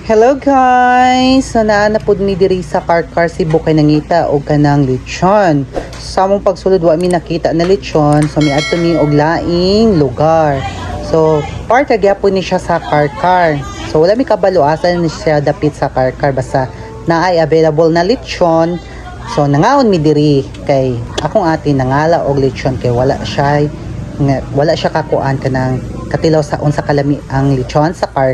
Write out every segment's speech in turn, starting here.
Hello guys! So naanapod mi diri sa car si Bukay nangita o kanang lechon. Sa among pagsulod wa mi nakita na lechon, so mi adto mi og laing lugar. So part gyapon ni siya sa car. So wala mi kabalo asan ni siya dapit sa car basta naay available na lechon. So nangaon mi diri kay akong ate nangala og lechon kay wala siya kakuan kanang katilaw sa unsa kalami ang lechon sa car.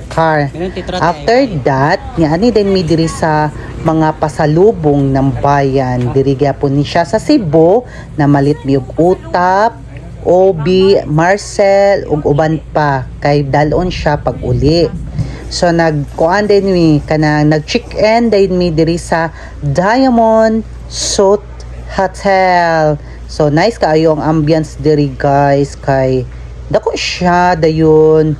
After that, ani din mi diri sa mga pasalubong ng bayan. Diri gyapon ni siya sa Cebu na malit mi og utap, Obi, Marcel ug uban pa kay dalon siya pag uli. So nagkuan din mi kanang nag-check-in din mi diri sa Diamond Suite Hotel. So nice kaayo ang ambience diri guys kay dako siya dayon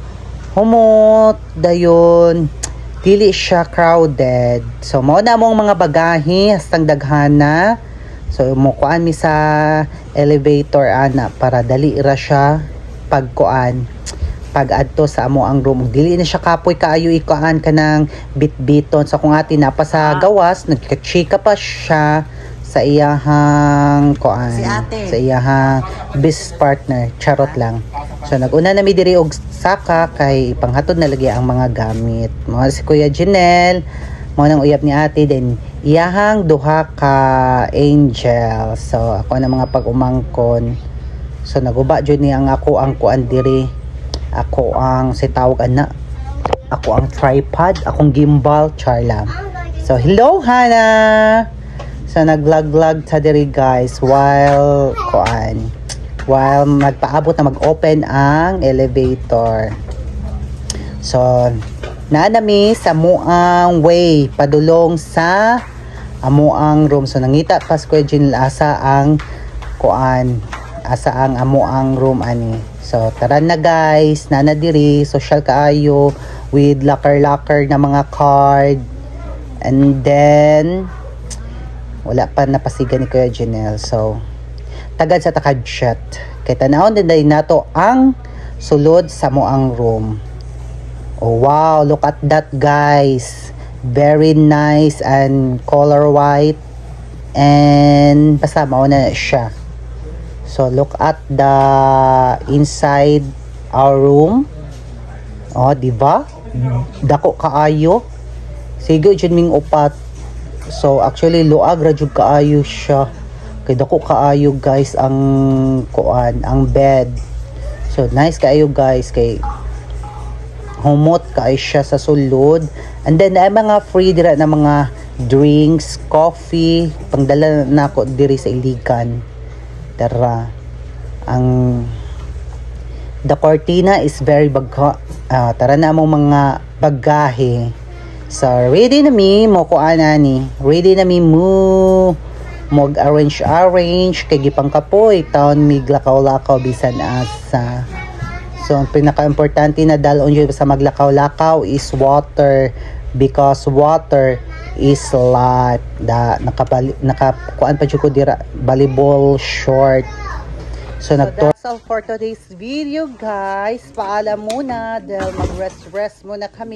humot dayon dili siya crowded. So mao na mong mga bagahe hastang daghana. So mo kuan mi sa elevator ana para dali ra siya pagkuan pag adto sa amo ang room. Dili na siya kapoy kaayo ikuan kanang bitbiton. So kung ati napa sa gawas nagka-chika pa siya sa iyahang kuan sa iyahang business partner, charot lang. So naguna na mi diri og saka kay panghatod na lagi ang mga gamit. Mga si Kuya Janelle, mo nang uyab ni ate din iyahang duha ka angel. So ako na mga pag-umangkon. So naguba jud ni ang ako ang kuan diri. Ako ang si tawag ana. Ako ang tripod, akong gimbal, char lang. So hello Hana. So nag-vlog ta diri guys while magpaabot na mag-open ang elevator. So naanami sa amuang way padulong sa amuang room. So nangita pas ko asa ang amuang room ani. So tara na guys, nana diri social kaayo with locker na mga card. And then wala pa napasigan ni Kuya Janelle. So tagad sa takadshot kay tanawon din day nato ang sulod sa moang room. Oh wow, look at that guys, very nice and color white and basta mao na siya. So look at the inside our room. Oh diba, dako kaayo, sige jud ming upat. So actually luag ra jud kaayo siya. Kay dako kaayo guys ang ang bed. So nice kaayo guys kay humot kaayo siya sa sulod. And then ay mga free dira na mga drinks, coffee, pangdala na ako diri sa iligan. Tara. The cortina is very bagha. Tara na mo mga bagahe. So ready na mi mo ready na mi mo arrange kay gipang kapoy taon mig lakaw bisan asa. So ang pinaka-importante na dalon yun sa maglakaw is water because water is life. Nakakuan pa jud ko dira volleyball short. So that's all for today's video guys. Paalam muna dahil mag-rest muna kami.